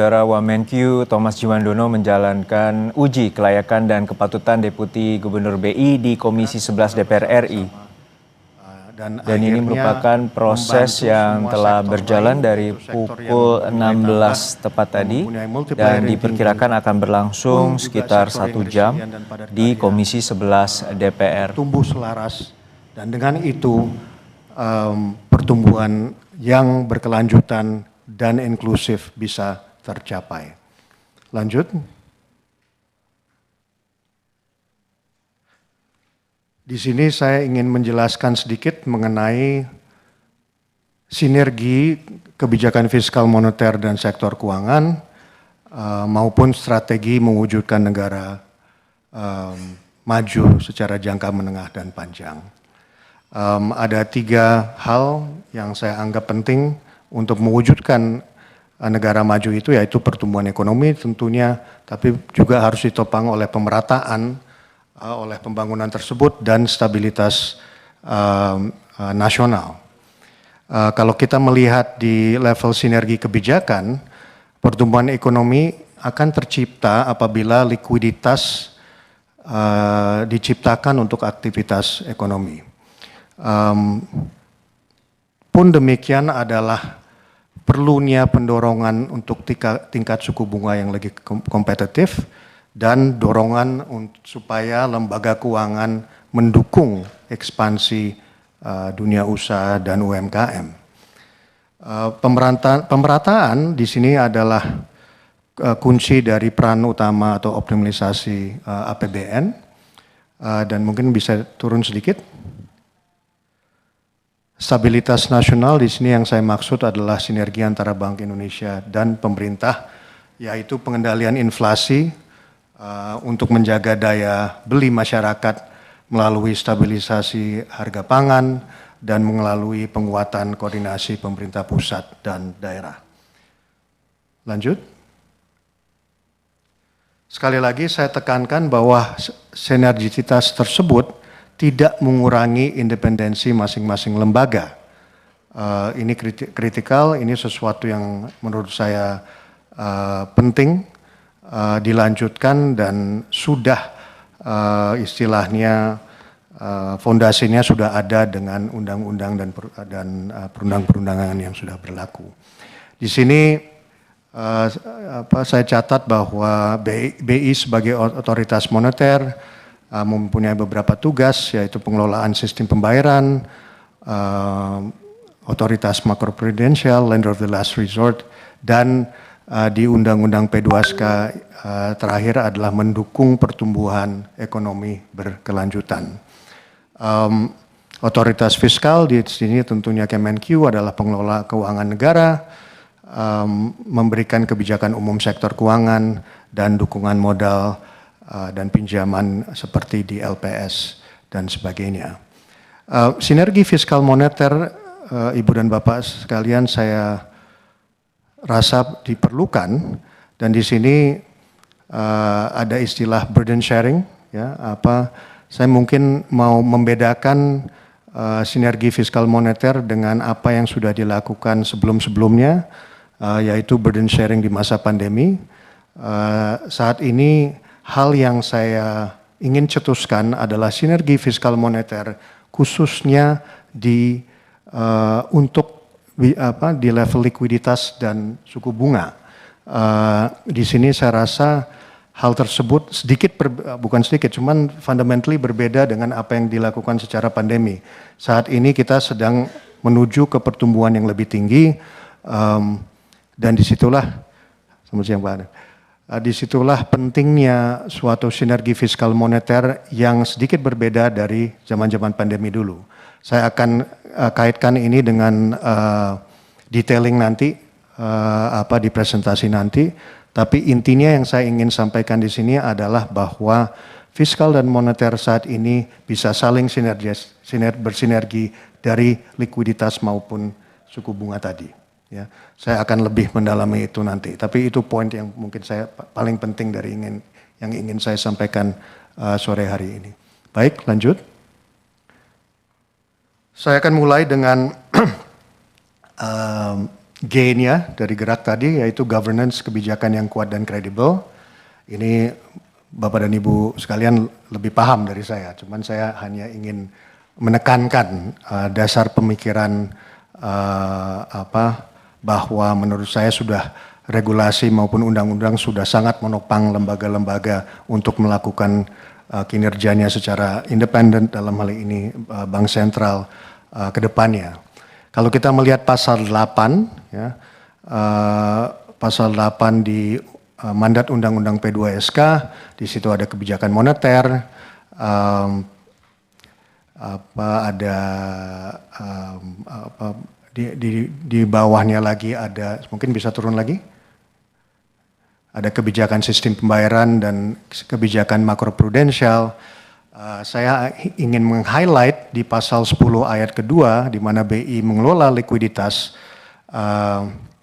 Saudara Wamenkyu Thomas Djiwandono menjalankan uji kelayakan dan kepatutan Deputi Gubernur BI di Komisi 11 DPR RI. Dan ini merupakan proses yang telah berjalan dari pukul 16 tepat tadi dan diperkirakan akan berlangsung sekitar 1 jam di Komisi 11 DPR. Tumbuh selaras dan dengan itu pertumbuhan yang berkelanjutan dan inklusif bisa tercapai. Lanjut. Di sini saya ingin menjelaskan sedikit mengenai sinergi kebijakan fiskal moneter dan sektor keuangan maupun strategi mewujudkan negara maju secara jangka menengah dan panjang. Ada 3 hal yang saya anggap penting untuk mewujudkan negara maju itu, yaitu pertumbuhan ekonomi tentunya, tapi juga harus ditopang oleh pemerataan oleh pembangunan tersebut dan stabilitas nasional. Kalau kita melihat di level sinergi kebijakan, pertumbuhan ekonomi akan tercipta apabila likuiditas diciptakan untuk aktivitas ekonomi. Pun demikian adalah perlunya pendorongan untuk tingkat suku bunga yang lebih kompetitif dan dorongan supaya lembaga keuangan mendukung ekspansi dunia usaha dan UMKM. Pemerataan di sini adalah kunci dari peran utama atau optimalisasi APBN dan mungkin bisa turun sedikit. Stabilitas nasional di sini yang saya maksud adalah sinergi antara Bank Indonesia dan pemerintah, yaitu pengendalian inflasi untuk menjaga daya beli masyarakat melalui stabilisasi harga pangan dan melalui penguatan koordinasi pemerintah pusat dan daerah. Lanjut. Sekali lagi saya tekankan bahwa sinergisitas tersebut tidak mengurangi independensi masing-masing lembaga. Ini kritikal, ini sesuatu yang menurut saya penting dilanjutkan dan sudah istilahnya fondasinya sudah ada dengan undang-undang dan perundang-perundangan yang sudah berlaku. Di sini saya catat bahwa BI sebagai otoritas moneter mempunyai beberapa tugas, yaitu pengelolaan sistem pembayaran, otoritas makroprudensial, lender of the last resort, dan di Undang-Undang P2SK terakhir adalah mendukung pertumbuhan ekonomi berkelanjutan. Otoritas fiskal di sini tentunya Kemenq adalah pengelola keuangan negara, memberikan kebijakan umum sektor keuangan dan dukungan modal dan pinjaman seperti di LPS dan sebagainya. Sinergi fiskal moneter, Ibu dan Bapak sekalian, saya rasa diperlukan, dan di sini ada istilah burden sharing. Ya, saya mungkin mau membedakan sinergi fiskal moneter dengan apa yang sudah dilakukan sebelum-sebelumnya, yaitu burden sharing di masa pandemi. Saat ini hal yang saya ingin cetuskan adalah sinergi fiskal moneter khususnya untuk di level likuiditas dan suku bunga. Di sini saya rasa hal tersebut bukan sedikit, cuman fundamentally berbeda dengan apa yang dilakukan secara pandemi. Saat ini kita sedang menuju ke pertumbuhan yang lebih tinggi, dan disitulah, selamat siang Pak Adam. Disitulah pentingnya suatu sinergi fiskal moneter yang sedikit berbeda dari zaman-zaman pandemi dulu. Saya akan kaitkan ini dengan detailing nanti, di presentasi nanti. Tapi intinya yang saya ingin sampaikan di sini adalah bahwa fiskal dan moneter saat ini bisa saling bersinergi dari likuiditas maupun suku bunga tadi. Ya, saya akan lebih mendalami itu nanti. Tapi itu poin yang mungkin saya paling penting dari yang ingin saya sampaikan sore hari ini. Baik, lanjut. Saya akan mulai dengan G-nya dari gerak tadi yaitu governance, kebijakan yang kuat dan kredibel. Ini Bapak dan Ibu sekalian lebih paham dari saya, cuman saya hanya ingin menekankan dasar pemikiran bahwa menurut saya sudah regulasi maupun undang-undang sudah sangat menopang lembaga-lembaga untuk melakukan kinerjanya secara independen, dalam hal ini Bank Sentral ke depannya. Kalau kita melihat pasal 8, ya, pasal 8 di mandat Undang-Undang P2SK, di situ ada kebijakan moneter, di bawahnya lagi ada, mungkin bisa turun lagi, ada kebijakan sistem pembayaran dan kebijakan makroprudensial. Saya ingin meng-highlight di pasal 10 ayat kedua, di mana BI mengelola likuiditas.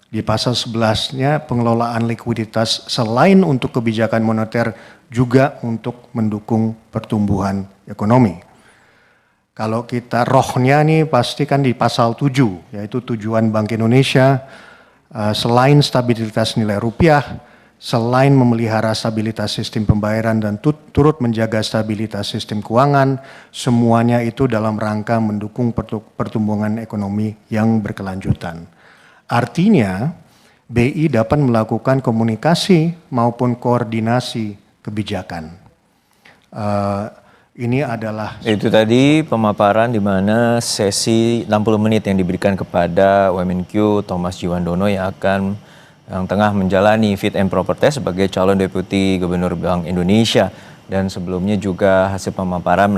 Di pasal 11-nya pengelolaan likuiditas selain untuk kebijakan moneter juga untuk mendukung pertumbuhan ekonomi. Kalau kita rohnya nih pasti kan di pasal 7, yaitu tujuan Bank Indonesia selain stabilitas nilai rupiah, selain memelihara stabilitas sistem pembayaran dan turut menjaga stabilitas sistem keuangan, semuanya itu dalam rangka mendukung pertumbuhan ekonomi yang berkelanjutan. Artinya, BI dapat melakukan komunikasi maupun koordinasi kebijakan. Ini adalah... Itu tadi pemaparan di mana sesi 60 menit yang diberikan kepada Wamenkyu Thomas Djiwandono yang tengah menjalani fit and proper test sebagai calon deputi gubernur Bank Indonesia, dan sebelumnya juga hasil pemaparan